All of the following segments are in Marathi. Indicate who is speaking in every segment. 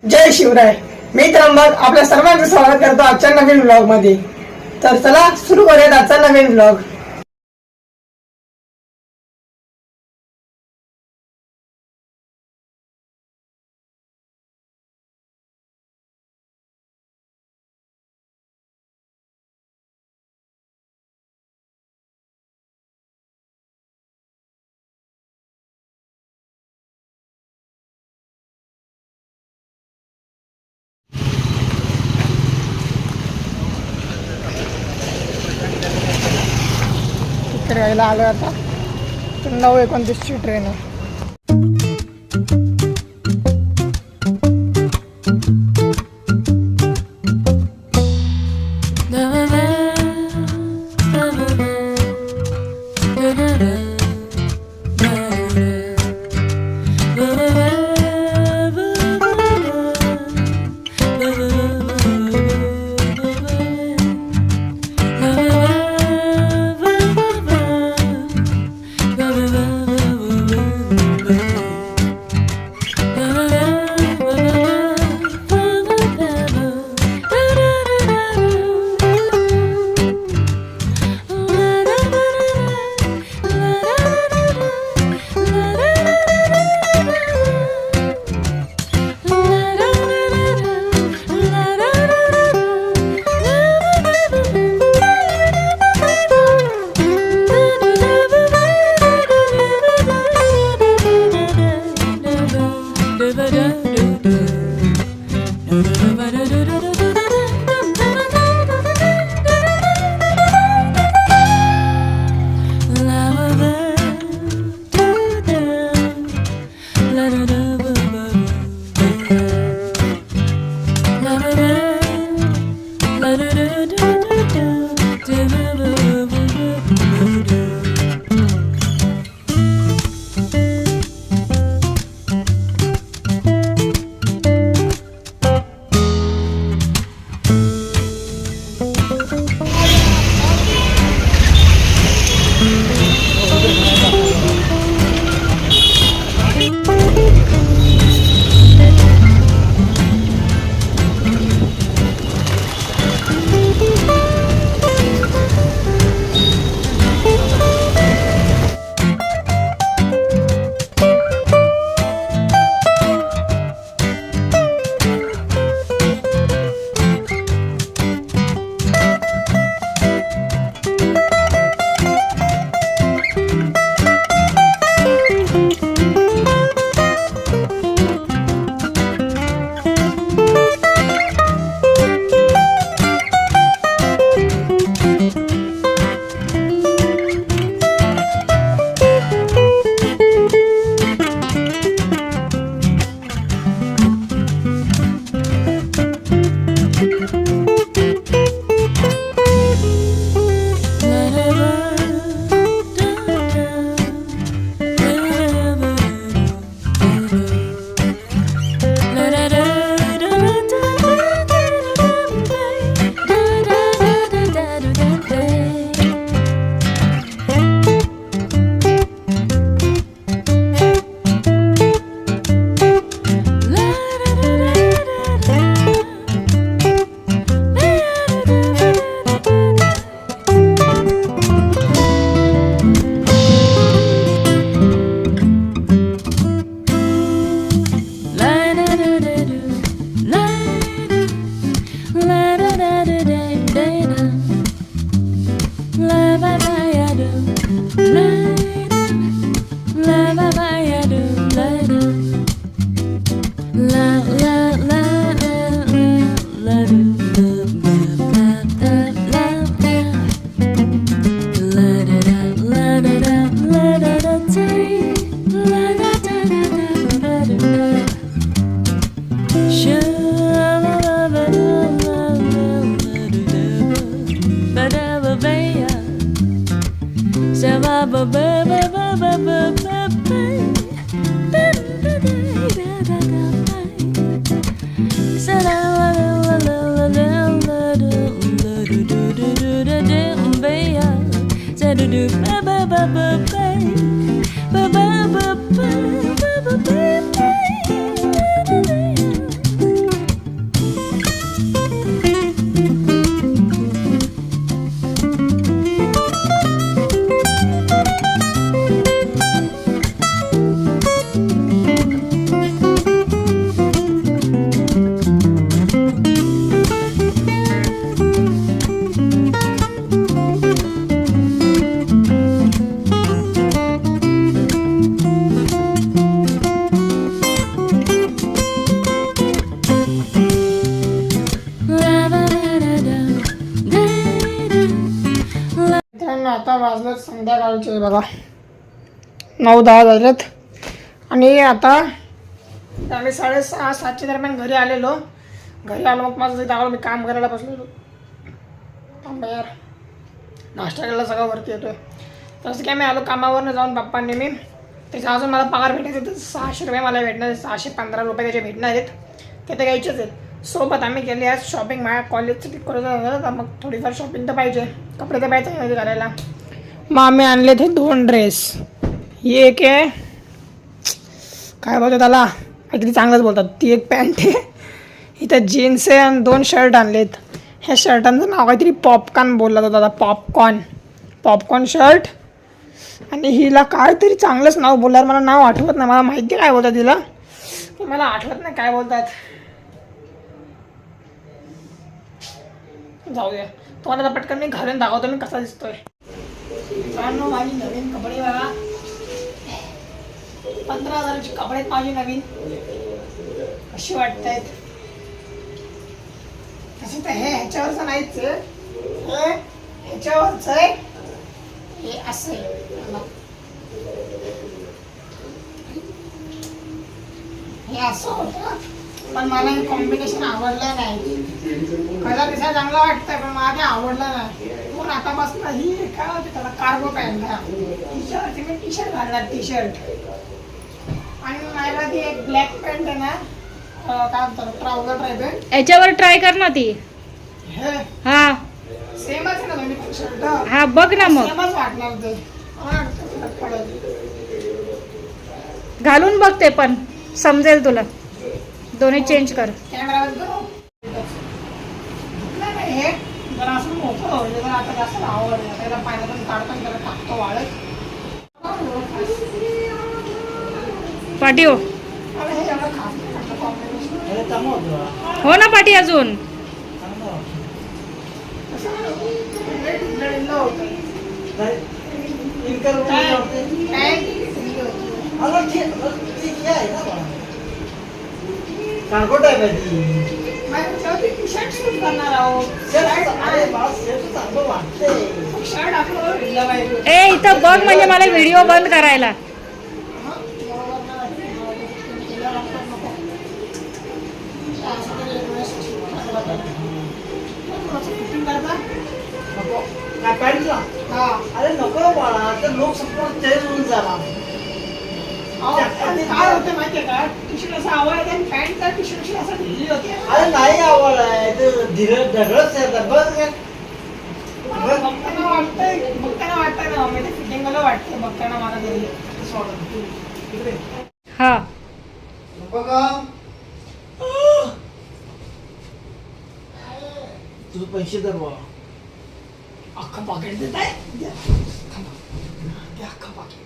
Speaker 1: जय शिवराय. मी त्र्यंबक आपल्या सर्वांचं स्वागत करतो आजच्या नवीन व्लॉग मध्ये. तर चला सुरू करूयात आजचा नवीन व्लॉग. इकडे यायला आलो आता. 9:29ची ट्रेन आहे. मित्रांनो आता वाजलं संध्याकाळचे बघा 9-10 झालेत आणि आता आम्ही 6:30-7च्या दरम्यान घरी आलो. मग माझं दावा मी काम करायला बसलेलो. थांबा यार, नाश्ता करायला सगळं वरती येतोय. तसं काय मी आलो कामावरनं जाऊन पप्पांनी मी त्याचा अजून मला पगार भेटायचे तर 600 रुपये मला भेटणार आहेत. 615 रुपये त्याचे भेटणार आहेत, ते तर घ्यायचेच आहेत. सोबत आम्ही केली आज शॉपिंग. माझ्या कॉलेजचं पिक करत होतं, मग थोडीफार शॉपिंग तर पाहिजे, कपडे तर पाहिजे करायला. मग आम्ही आणले ते 2 ड्रेस. ही एक आहे, काय बोलतो त्याला, काहीतरी चांगलंच बोलतात. ती एक पॅन्ट आहे, इथं जीन्स आहे आणि 2 शर्ट आणलेत. ह्या शर्टांचं नाव काहीतरी पॉपकॉर्न बोलला होता दादा, पॉपकॉर्न शर्ट. आणि हिला काहीतरी चांगलंच नाव बोलल्यावर मला नाव आठवत नाही. मला माहिती काय बोलतात तिला, मला आठवत नाही काय बोलतात. जाऊ द्या, तुम्हाला आता पटकन मी घालून दाखवतो मी कसा दिसतोय. मित्रांनो माझी नवीन कपडे बघा, 15,000चे कपडे आहेत माझे नवीन. कशी वाटत आहेत तसे तर हे ह्याच्यावरचं नाहीच, ह्याच्यावरच आहे हे असं आहे. हे असं होतं पण मला हे कॉम्बिनेशन आवडलं नाही. कलर दिसायला चांगला वाटतंय पण मला ते आवडलं नाही. म्हणून आतापासून ही काय होते त्याला कार्गो पॅन्ट मी टी शर्ट घालणार, टी शर्ट. आणि माझ्याकडे ती एक ब्लॅक पॅन्ट आहे ना, काय म्हणतात ट्राउझर टाईप आहे,
Speaker 2: याच्यावर ट्राय कर ना ती.
Speaker 1: हे
Speaker 2: हा
Speaker 1: सेमच आहे ना दोन्ही शर्ट.
Speaker 2: हा बघ ना मग,
Speaker 1: सेमच वाटणार ते.
Speaker 2: घालून बघ, ते पण समजेल तुला. दोन्ही चेंज कर.
Speaker 1: कॅमेरा हे जरा असं मोठं होईल, जरा आता जास्त आवडलं त्याला पाण्यातून काढतो त्याला टाकतो वाळत.
Speaker 2: पाठी हो,
Speaker 1: आणि हे एवढं खास नाही कॉम्बिनेशन.
Speaker 2: हो ना पाठी अजून. ए इथं बघ म्हणजे मला व्हिडिओ बंद करायला.
Speaker 3: अरे नको बाळा, तर लोक सपोर्ट चेंज होऊन झाला.
Speaker 1: काय होतं माहितीये का, टी शर्ट असं आवडत आणि पॅन्ट टी शर्ट असं ढिली होते.
Speaker 3: अरे नाही आवड आहे ते धीरज ढगळच येतात बघ.
Speaker 1: बघताना वाटतंय ना म्हणजे फिटिंग मला वाटतं बघताना मला तरी असं वाटतं.
Speaker 2: हा
Speaker 3: बघा तुझं पैसे दर बा,
Speaker 1: अख्खं पाकिट देत आहे, अख्खं पाकिट.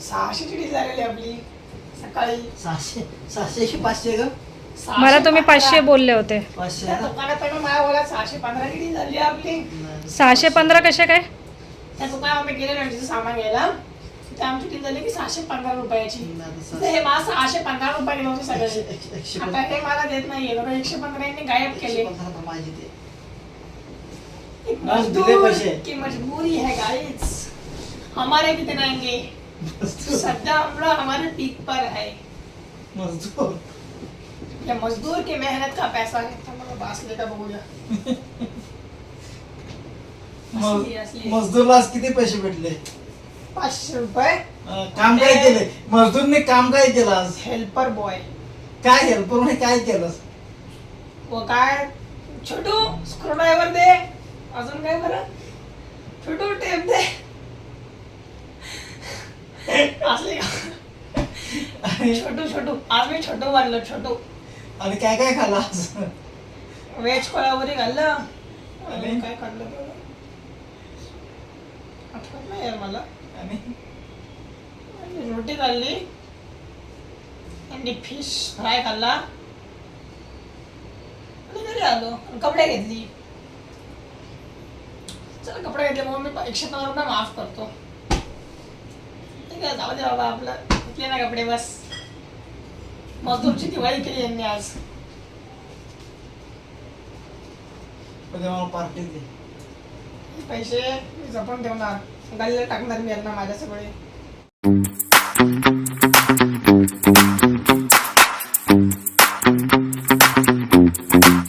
Speaker 1: 600ची डील झालेली आपली सकाळी.
Speaker 3: 700-500 ग.
Speaker 2: मला तुम्ही 500 बोलले होते.
Speaker 3: 500
Speaker 1: त्या दुकानात मला बोला 615ची डील झाली आपली.
Speaker 2: 615 कशा काय?
Speaker 1: त्या दुकानात आम्ही गेलेलो तिचं सामान घ्यायला, तर आमची डील झाली की 615 रुपयाची. हे मला 615 रुपये दिले होते सगळे. आता हे मला देत नाहीये, 115 यांनी गायब केले. मजदूर की मजबूरी है गाइस, हमारे भी देंगे. सद्दा हम लोग हमारे पीक पर है.
Speaker 3: मजदूर
Speaker 1: या मजदूर की मेहनत का पैसा है. मला बासले का बघूया.
Speaker 3: मजदूरला आज किती पैसे भेटले?
Speaker 1: 500 रुपये.
Speaker 3: काम काय केले मजदूरने? काम काय केलं आज?
Speaker 1: Helper boy.
Speaker 3: काय हेल्पर म्हणजे काय केलं?
Speaker 1: वो काय छोटू स्क्रू ड्रायव्हर दे, अजून काय बरं छोटू टेप दे असले का. छोटू आज मी छोटू बनलो. छोटू
Speaker 3: आणि काय काय खाल्लं आज?
Speaker 1: व्हेज कोळावरी खाल्लं आणि काय खाल्लं आठवत नाही यार मला. आणि रोटी खाल्ली आणि फिश फ्राय खाल्ला आणि घरी आलो. कपडे घेतली. चला कपडे घेतले म्हणून मी 115 रुपये माफ करतो. ठीक आहे, जाऊ दे बाबा, आपलं घेतले ना कपडे बस. मजदूरची दिवाळी केली यांनी आज.
Speaker 3: उद्या मला पार्टी दे.
Speaker 1: पैसे मी जपून ठेवणार, गल्ले टाकणार मी यांना माझ्या सगळे.